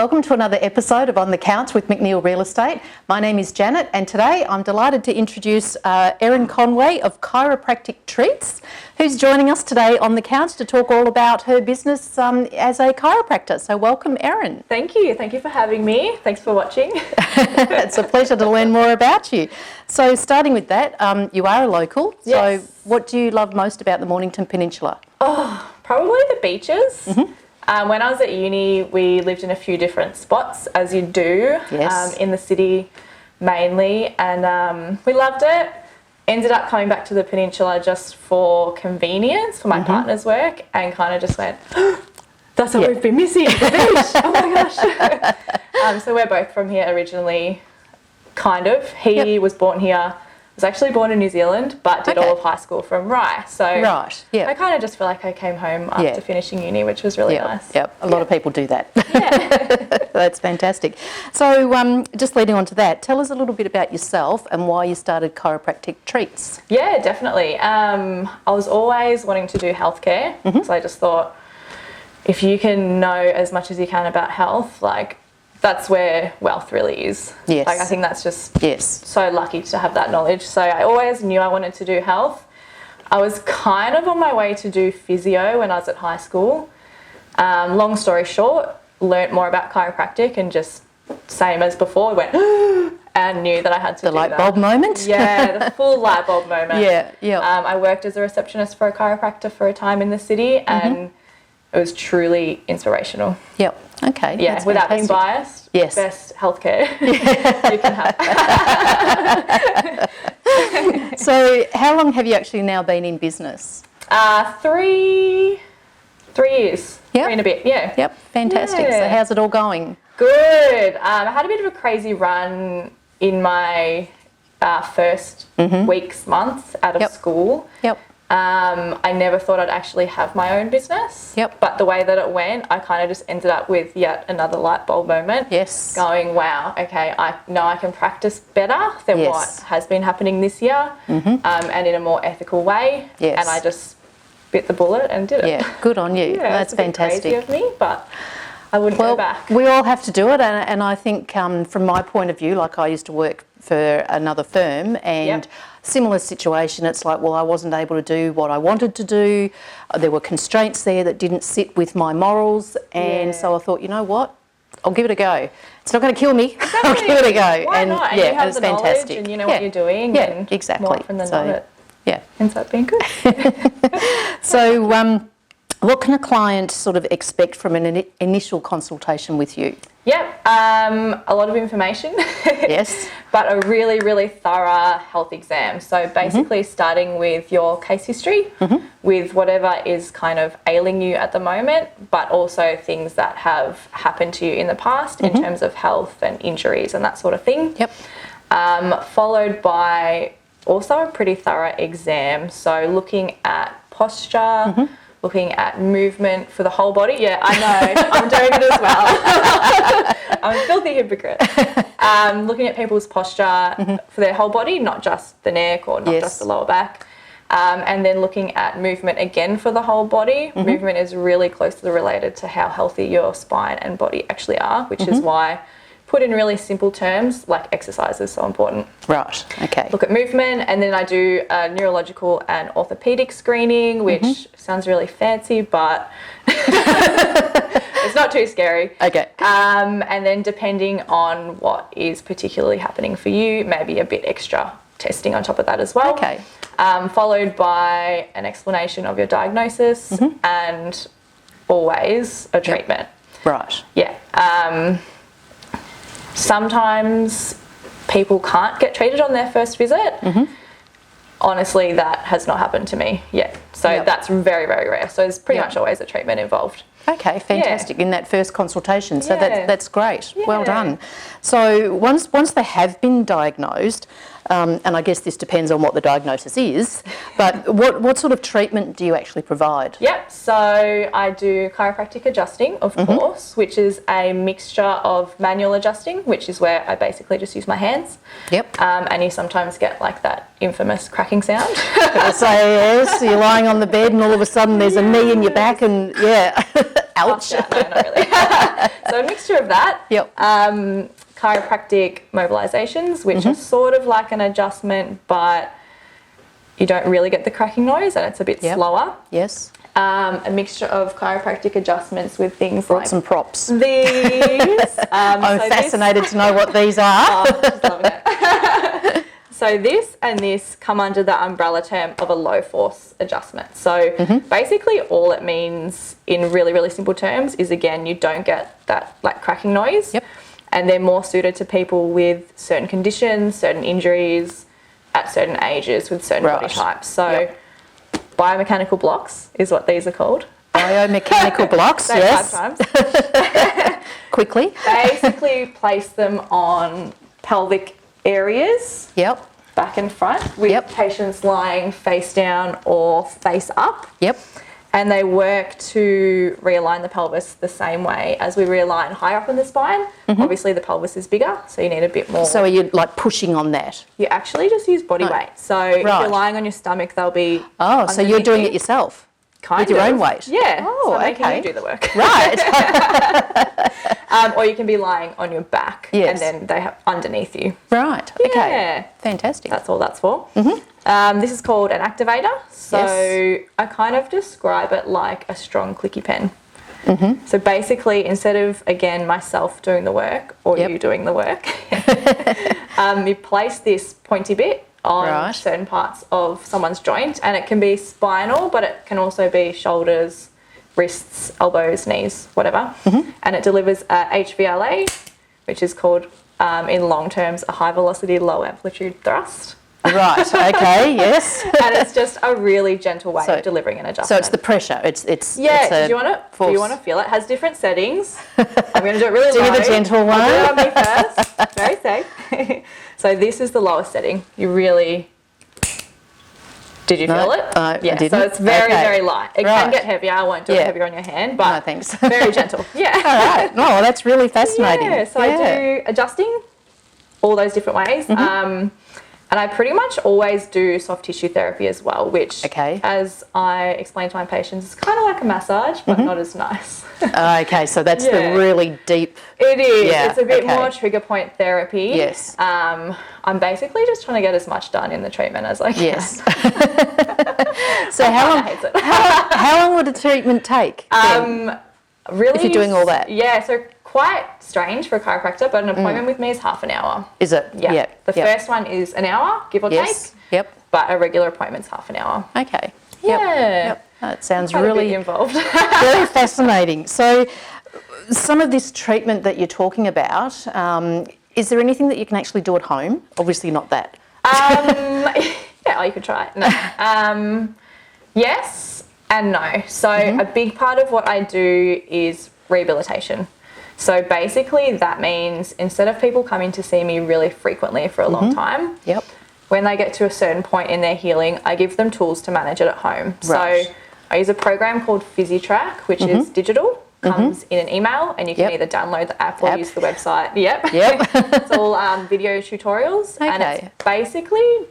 welcome to another episode of On the Couch with McNeill Real Estate. My name is Janet, and today I'm delighted to introduce Erin Conway of Chiropractic Treats, who's joining us today on the couch to talk all about her business as a chiropractor. So welcome, Erin. Thank you. Thank you for having me. Thanks for watching. It's a pleasure to learn more about you. So starting with that, you are a local. Yes. So what do you love most about the Mornington Peninsula? Oh, probably the beaches. When I was at uni, we lived in a few different spots, as you do, Yes. in the city mainly, and we loved it. Ended up coming back to the peninsula just for convenience for my partner's work, and kind of just went, that's what we've been missing, the beach. Oh my gosh. So we're both from here originally, kind of. He was born here. Was actually born in New Zealand, but did all of high school from Rye. So I kind of just feel like I came home after finishing uni, which was really nice. Yep, a lot of people do that. That's fantastic. So just leading on to that, tell us a little bit about yourself and why you started Chiropractic Treats. Yeah, definitely. I was always wanting to do healthcare, so I just thought if you can know as much as you can about health, like that's where wealth really is. Yes. Like I think that's just so lucky to have that knowledge. So I always knew I wanted to do health. I was kind of on my way to do physio when I was at high school. Long story short, learnt more about chiropractic and just same as before, went and knew that I had to do that. The light bulb moment? Yeah, the full light bulb moment. Yeah. I worked as a receptionist for a chiropractor for a time in the city, and it was truly inspirational. Yep. Okay. Yeah, that's without being fantastic. biased, best healthcare you can have. So how long have you actually now been in business? 3 years. Yep. 3 and a bit, yeah. Yep, fantastic. Yeah. So how's it all going? Good. I had a bit of a crazy run in my first months out of school. Yep. I never thought I'd actually have my own business. Yep. But the way that it went, I kind of just ended up with yet another light bulb moment. Yes. Going, wow, okay, I know I can practice better than what has been happening this year, and in a more ethical way. Yes. And I just bit the bullet and did it. Yeah, good on you. Yeah, that's it's a bit fantastic. crazy of me, but I wouldn't go back. We all have to do it, and I think from my point of view, like I used to work for another firm, and similar situation, it's like, well, I wasn't able to do what I wanted to do. There were constraints there that didn't sit with my morals, and so I thought, you know what, I'll give it a go. It's not going to kill me. Exactly. I'll give it a go. Why and not? And yeah, you have it's the fantastic. knowledge and you know what you're doing. Yeah, and exactly. More often than not, it ends up being good. So what can a client sort of expect from an initial consultation with you? Yep, a lot of information. Yes. But a really, really thorough health exam. So basically starting with your case history, with whatever is kind of ailing you at the moment, but also things that have happened to you in the past in terms of health and injuries and that sort of thing. Yep. Followed by also a pretty thorough exam. So looking at posture, looking at movement for the whole body. Yeah, I know, I'm doing it as well. I'm a filthy hypocrite. Looking at people's posture for their whole body, not just the neck or not just the lower back. And then looking at movement again for the whole body. Movement is really closely related to how healthy your spine and body actually are, which is why, put in really simple terms, like exercise is so important. Right, okay. Look at movement, and then I do a neurological and orthopedic screening, which sounds really fancy, but it's not too scary. Okay. And then depending on what is particularly happening for you, maybe a bit extra testing on top of that as well. Okay. Followed by an explanation of your diagnosis and always a treatment. Right. Yeah. Sometimes people can't get treated on their first visit. Honestly, that has not happened to me yet. So that's very, very rare. So there's pretty much always a treatment involved. Okay, fantastic. In that first consultation. So that's great. Yeah. Well done. So once they have been diagnosed, and I guess this depends on what the diagnosis is, but what sort of treatment do you actually provide? Yep, so I do chiropractic adjusting, of course, which is a mixture of manual adjusting, which is where I basically just use my hands. Yep. And you sometimes get like that infamous cracking sound. So yes, you're lying on the bed and all of a sudden there's a knee in your back and Ouch. No, not really. So a mixture of that. Yep. Chiropractic mobilisations, which are sort of like an adjustment, but you don't really get the cracking noise and it's a bit slower. Yes. A mixture of chiropractic adjustments with things like some props. these. I'm fascinated to know what these are. Oh, just loving it. So this and this come under the umbrella term of a low force adjustment. So basically all it means in really, really simple terms is, again, you don't get that like cracking noise. Yep. And they're more suited to people with certain conditions, certain injuries, at certain ages, with certain body types. So biomechanical blocks is what these are called. Biomechanical blocks, Say yes. 5 times. Quickly. Basically place them on pelvic areas, Yep. back and front, with patients lying face down or face up. Yep. And they work to realign the pelvis the same way as we realign higher up in the spine. Obviously the pelvis is bigger, so you need a bit more. So are you like pushing on that? You actually just use body weight. So if you're lying on your stomach, they'll be so you're doing it yourself? Kind with your own weight? Yeah. Oh, so making okay. you do the work. Right. Or you can be lying on your back and then they have underneath you. Right. Yeah. Okay. Fantastic. That's all that's for. This is called an activator. So I kind of describe it like a strong clicky pen. So basically, instead of, again, myself doing the work or you doing the work, you place this pointy bit on certain parts of someone's joint, and it can be spinal, but it can also be shoulders, wrists, elbows, knees, whatever. And it delivers HVLA, which is called, in long terms, a high velocity, low amplitude thrust. Right, okay, yes. And it's just a really gentle way of delivering an adjustment. So it's the pressure. It's do you want to feel it? It has different settings. I'm going to do it really low. Do the gentle one. I'll do it on me first. Very safe. So this is the lowest setting. You really... Did you feel it? I didn't. So it's very, very light. It can get heavier. I won't do it heavier on your hand, but thanks. very gentle. Yeah. All right. Oh, that's really fascinating. Yeah, so I do adjusting all those different ways. And I pretty much always do soft tissue therapy as well, which, as I explain to my patients, is kind of like a massage, but not as nice. Okay, so that's the really deep... It is. It's a bit more trigger point therapy. Yes. I'm basically just trying to get as much done in the treatment as I can. Yes. So how long would a treatment take? Really, if you're doing all that? Yeah, so quite strange for a chiropractor, but an appointment with me is half an hour. Is it? Yeah. The first one is an hour, give or take. Yep. But a regular appointment's half an hour. Okay. Yep. That sounds Quite really a bit involved. very fascinating. So some of this treatment that you're talking about, is there anything that you can actually do at home? Obviously not that. Yeah, you could try it. No. Yes and no. So a big part of what I do is rehabilitation. So basically that means instead of people coming to see me really frequently for a long time, when they get to a certain point in their healing, I give them tools to manage it at home. Right. So I use a program called PhysiTrack, which is digital, comes in an email, and you can either download the app or use the website. It's all video tutorials, and it's basically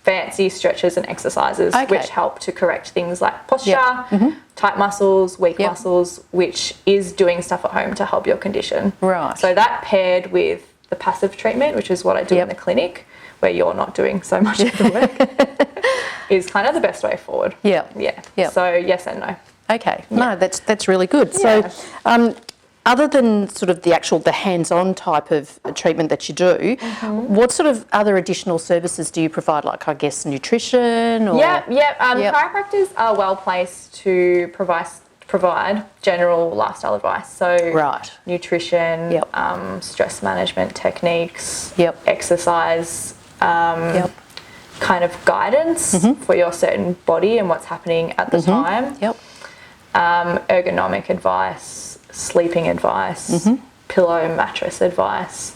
fancy stretches and exercises which help to correct things like posture, tight muscles, weak muscles, which is doing stuff at home to help your condition. Right. So that paired with the passive treatment, which is what I do in the clinic, where you're not doing so much of the work, is kind of the best way forward. Yeah. So yes and no. Okay. No, that's really good. So other than sort of the hands-on type of treatment that you do, what sort of other additional services do you provide, like I guess nutrition? Or... Chiropractors are well placed to provide general lifestyle advice. So nutrition, stress management techniques, exercise, kind of guidance for your certain body and what's happening at the time. Ergonomic advice, sleeping advice, pillow mattress advice,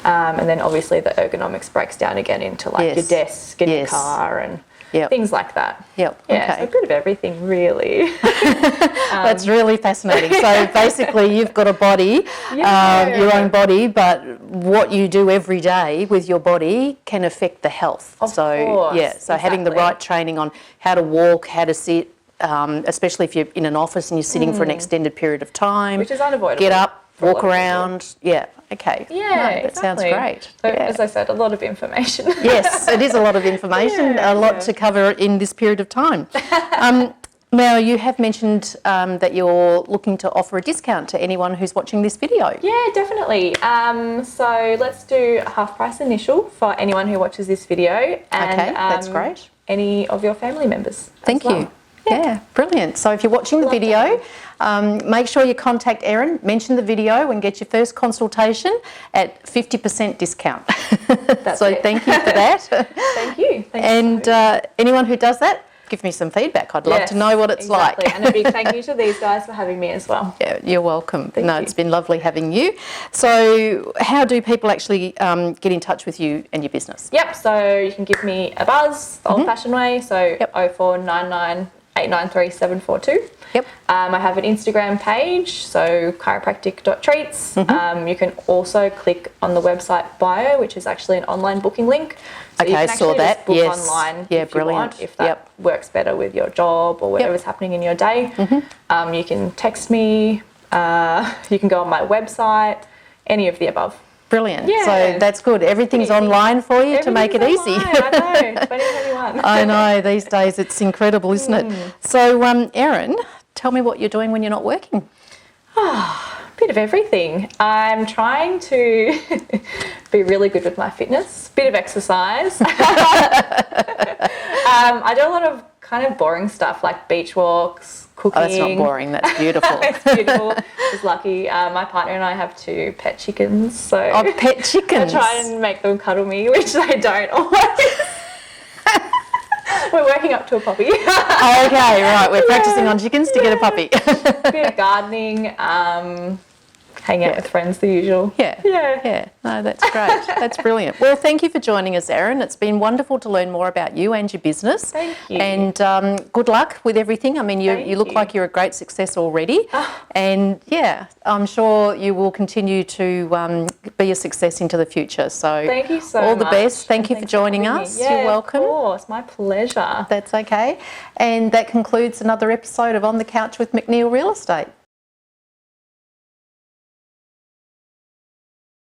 and then obviously the ergonomics breaks down again into like your desk and your car and things like that. So a bit of everything really. That's really fascinating. So basically you've got a body, your own body, but what you do every day with your body can affect the health. Of course, so having the right training on how to walk, how to sit, especially if you're in an office and you're sitting for an extended period of time. Which is unavoidable. Get up, walk around. Yeah, okay. Yeah, no, that sounds great. So, yeah. as I said, a lot of information. Yes, it is a lot of information, a lot to cover in this period of time. Now, you have mentioned that you're looking to offer a discount to anyone who's watching this video. Yeah, definitely. So let's do a half price initial for anyone who watches this video. And, okay, that's great. Any of your family members. Thank you. Yeah, brilliant. So if you're watching the video, make sure you contact Erin, mention the video and get your first consultation at 50% discount. So thank you for that. Thank you. And anyone who does that, give me some feedback. I'd love to know what it's like. And a big thank you to these guys for having me as well. Yeah, you're welcome. Thank you. It's been lovely having you. So how do people actually get in touch with you and your business? Yep, so you can give me a buzz the old-fashioned way, so 0499 893 742. Yep. I have an Instagram page, so chiropractic.treats. You can also click on the website bio, which is actually an online booking link. So okay, you can saw that. Just book online if you want, if that works better with your job or whatever's happening in your day. You can text me, you can go on my website, any of the above. Brilliant. Yeah. So that's good. Everything's online for you to make it easy. I know. 2021. I know. These days it's incredible, isn't it? So, Erin, tell me what you're doing when you're not working. Bit of everything. I'm trying to be really good with my fitness, bit of exercise. I do a lot of kind of boring stuff like beach walks, cooking. Oh, that's not boring, that's beautiful. It's beautiful. Just lucky. My partner and I have 2 pet chickens. So oh, pet chickens. I try and make them cuddle me, which they don't always. We're working up to a puppy. Okay, right. We're practicing on chickens to get a puppy. Bit of gardening, hang out with friends, the usual. Yeah. No, that's great. That's brilliant. Well, thank you for joining us, Erin. It's been wonderful to learn more about you and your business. Thank you. And good luck with everything. I mean, you look like you're a great success already. And yeah, I'm sure you will continue to be a success into the future. So thank you so much. All the best. Thank you for joining us. Yeah, you're welcome. Of course, my pleasure. That's okay. And that concludes another episode of On the Couch with McNeill Real Estate.